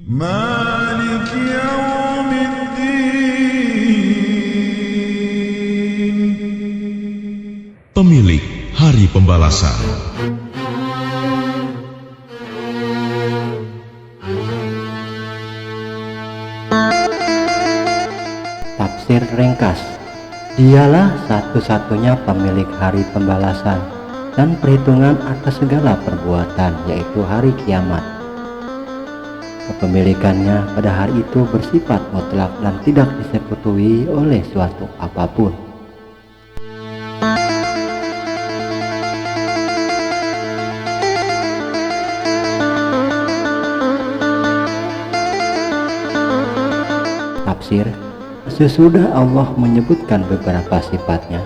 مالك يوم الدين. Pemilik hari pembalasan. Tafsir ringkas. Dialah satu-satunya pemilik hari pembalasan dan perhitungan atas segala perbuatan, yaitu hari kiamat. Kepemilikannya pada hari itu bersifat mutlak dan tidak disekutuai oleh suatu apapun. Tafsir. Sesudah Allah menyebutkan beberapa sifatnya,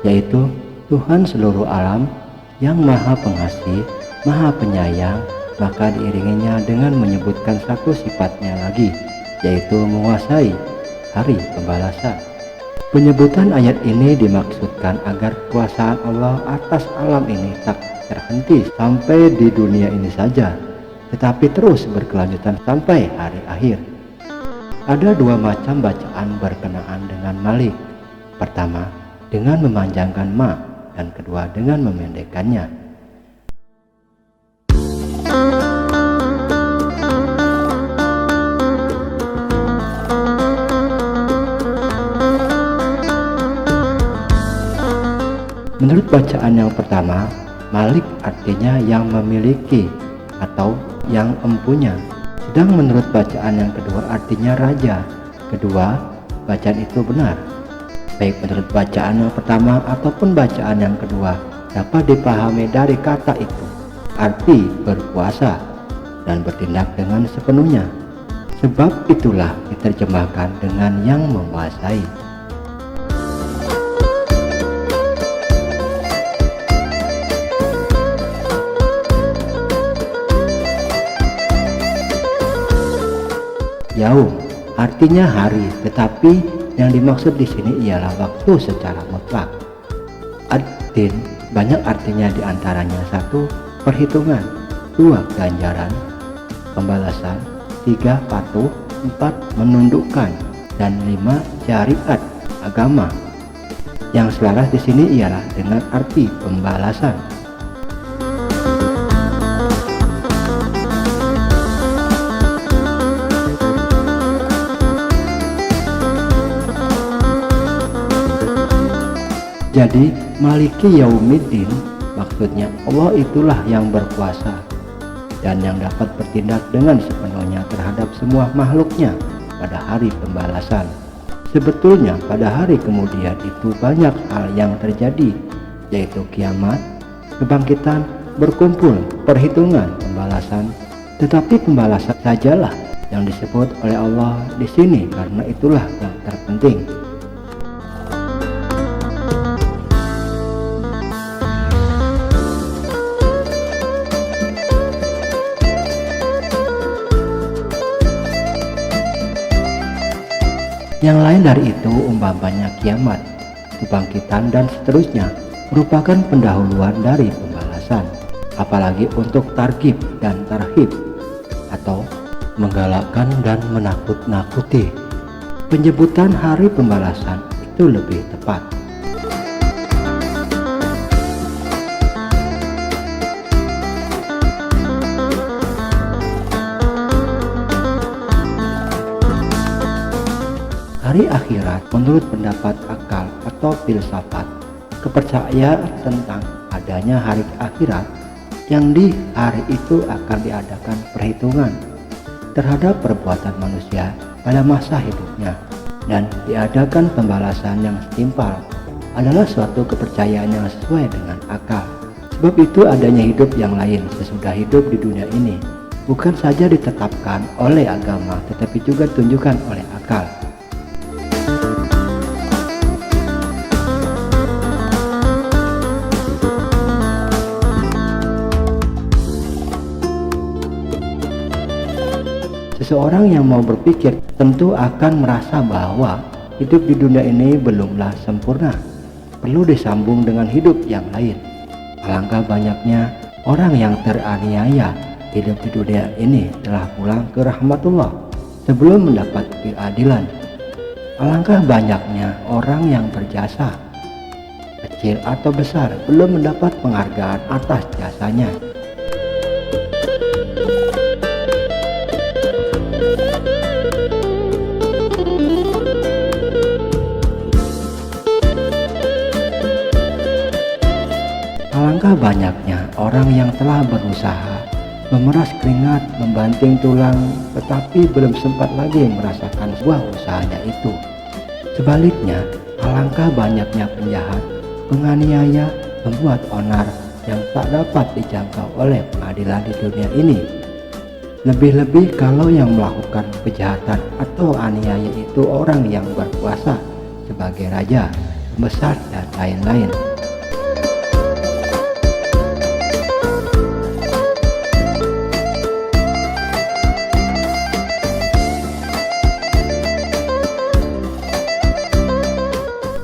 yaitu Tuhan seluruh alam yang maha pengasih, maha penyayang, maka diiringinya dengan menyebutkan satu sifatnya lagi, yaitu menguasai hari pembalasan. Penyebutan ayat ini dimaksudkan agar kekuasaan Allah atas alam ini tak terhenti sampai di dunia ini saja, tetapi terus berkelanjutan sampai hari akhir. Ada dua macam bacaan berkenaan dengan Malik. Pertama, dengan memanjangkan ma, dan kedua dengan memendekkannya. Menurut bacaan yang pertama, Malik artinya yang memiliki atau yang empunya. Sedang menurut bacaan yang kedua artinya raja. Kedua, bacaan itu benar. Baik menurut bacaan yang pertama ataupun bacaan yang kedua dapat dipahami dari kata itu, arti berkuasa dan bertindak dengan sepenuhnya. Sebab itulah diterjemahkan dengan yang menguasai. Yaum artinya hari, tetapi yang dimaksud di sini ialah waktu secara mutlak. Ad-din banyak artinya, diantaranya 1. Perhitungan, 2. Ganjaran, pembalasan, 3. Patuh, 4. Menundukkan, dan 5. Syariat, agama. Yang selaras di sini ialah dengan arti pembalasan. Jadi Maliki Yaumiddin maksudnya Allah itulah yang berkuasa dan yang dapat bertindak dengan sepenuhnya terhadap semua makhluknya pada hari pembalasan. Sebetulnya pada hari kemudian itu banyak hal yang terjadi, yaitu kiamat, kebangkitan, berkumpul, perhitungan, pembalasan. Tetapi pembalasan sajalah yang disebut oleh Allah di sini karena itulah yang terpenting. Yang lain dari itu umpamanya kiamat, kebangkitan dan seterusnya merupakan pendahuluan dari pembalasan. Apalagi untuk targhib dan tarhib atau menggalakkan dan menakut-nakuti. Penyebutan hari pembalasan itu lebih tepat. Hari akhirat menurut pendapat akal atau filsafat, kepercayaan tentang adanya hari akhirat yang di hari itu akan diadakan perhitungan terhadap perbuatan manusia pada masa hidupnya dan diadakan pembalasan yang setimpal adalah suatu kepercayaan yang sesuai dengan akal. Sebab itu adanya hidup yang lain sesudah hidup di dunia ini bukan saja ditetapkan oleh agama tetapi juga ditunjukkan oleh akal. Seseorang yang mau berpikir tentu akan merasa bahwa hidup di dunia ini belumlah sempurna, perlu disambung dengan hidup yang lain. Alangkah banyaknya orang yang teraniaya hidup di dunia ini telah pulang ke rahmatullah sebelum mendapat keadilan. Alangkah banyaknya orang yang berjasa, kecil atau besar, belum mendapat penghargaan atas jasanya. Alangkah banyaknya orang yang telah berusaha, memeras keringat, membanting tulang, tetapi belum sempat lagi merasakan buah usahanya itu. Sebaliknya, alangkah banyaknya penjahat, penganiaya, pembuat onar yang tak dapat dijangkau oleh pengadilan di dunia ini. Lebih-lebih kalau yang melakukan kejahatan atau aniaya itu orang yang berkuasa sebagai raja, pembesar, dan lain-lain.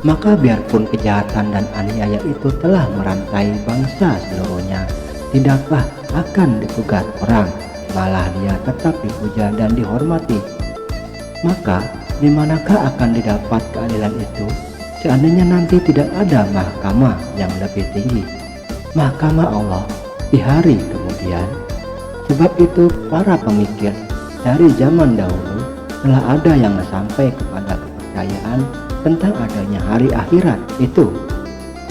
Maka biarpun kejahatan dan aniaya itu telah merantai bangsa seluruhnya, tidaklah akan dipugar orang, malah dia tetap dipuja dan dihormati. Maka di manakah akan didapat keadilan itu seandainya nanti tidak ada mahkamah yang lebih tinggi, mahkamah Allah di hari kemudian? Sebab itu para pemikir dari zaman dahulu telah ada yang sampai kepada kepercayaan tentang adanya hari akhirat itu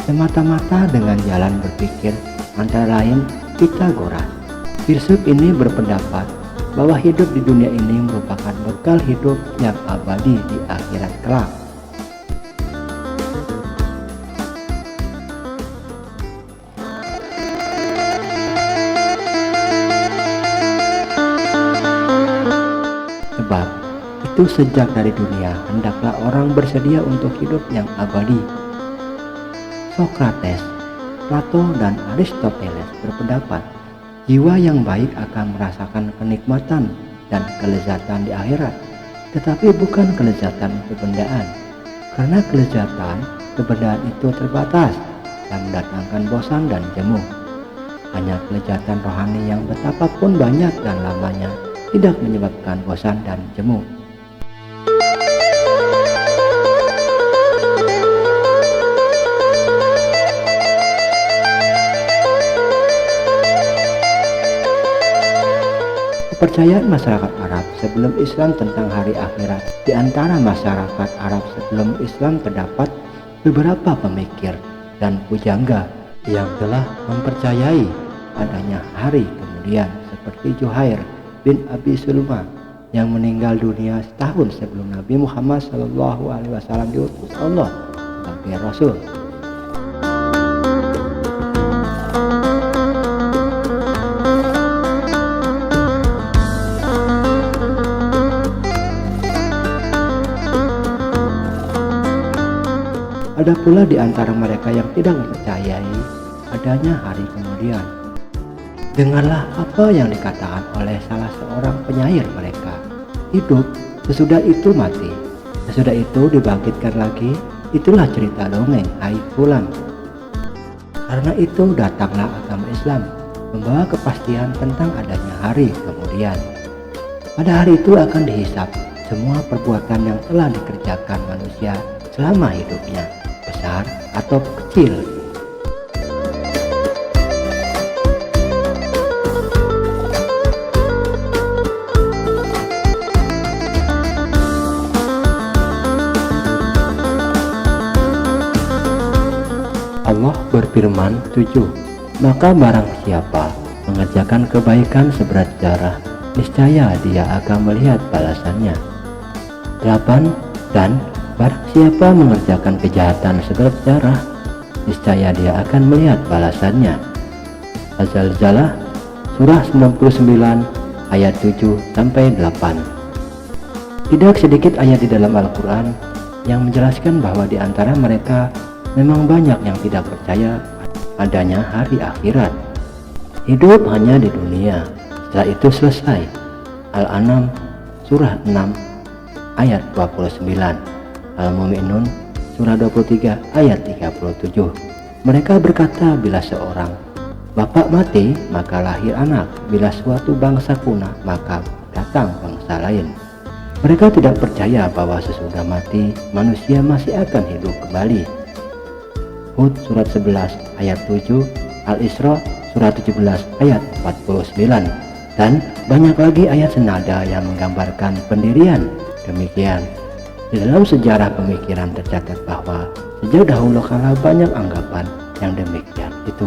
semata-mata dengan jalan berpikir antara lain Pitagoras. Filsuf ini berpendapat bahwa hidup di dunia ini merupakan bekal hidup yang abadi di akhirat kelak. Sebab itu sejak dari dunia hendaklah orang bersedia untuk hidup yang abadi. Sokrates, Plato, dan Aristoteles berpendapat jiwa yang baik akan merasakan kenikmatan dan kelezatan di akhirat, tetapi bukan kelezatan kebendaan, karena kelezatan kebendaan itu terbatas dan mendatangkan bosan dan jemu. Hanya kelezatan rohani yang betapapun banyak dan lamanya tidak menyebabkan bosan dan jemu. Kepercayaan masyarakat Arab sebelum Islam tentang hari akhirat. Di antara masyarakat Arab sebelum Islam terdapat beberapa pemikir dan pujangga yang telah mempercayai adanya hari kemudian, seperti Juhair bin Abi Sulma yang meninggal dunia setahun sebelum Nabi Muhammad SAW diutus Allah sebagai Rasul. Ada pula di antara mereka yang tidak mempercayai adanya hari kemudian. Dengarlah apa yang dikatakan oleh salah seorang penyair mereka. Hidup, sesudah itu mati, sesudah itu dibangkitkan lagi. Itulah cerita dongeng, hai fulan. Karena itu datanglah agama Islam, membawa kepastian tentang adanya hari kemudian. Pada hari itu akan dihisap semua perbuatan yang telah dikerjakan manusia selama hidupnya, besar atau kecil. Allah berfirman 7. Maka barang siapa mengerjakan kebaikan seberat darah, niscaya dia akan melihat balasannya. 8. Dan barang siapa mengerjakan kejahatan seberat darah, niscaya dia akan melihat balasannya. Az-Zalzalah surah 99 ayat 7-8. Tidak sedikit ayat di dalam Al-Quran yang menjelaskan bahwa di antara mereka memang banyak yang tidak percaya adanya hari akhirat. Hidup hanya di dunia, setelah itu selesai. Al-An'am surah 6 ayat 29, Al-Mu'minun surah 23 ayat 37. Mereka berkata, bila seorang Bapak mati, maka lahir anak. Bila suatu bangsa punah, maka datang bangsa lain. Mereka tidak percaya bahwa sesudah mati, manusia masih akan hidup kembali. Hud surat 11 ayat 7, Al-Isra surat 17 ayat 49, dan banyak lagi ayat senada yang menggambarkan pendirian. Demikian, di dalam sejarah pemikiran tercatat bahwa sejak dahulu kala banyak anggapan yang demikian itu.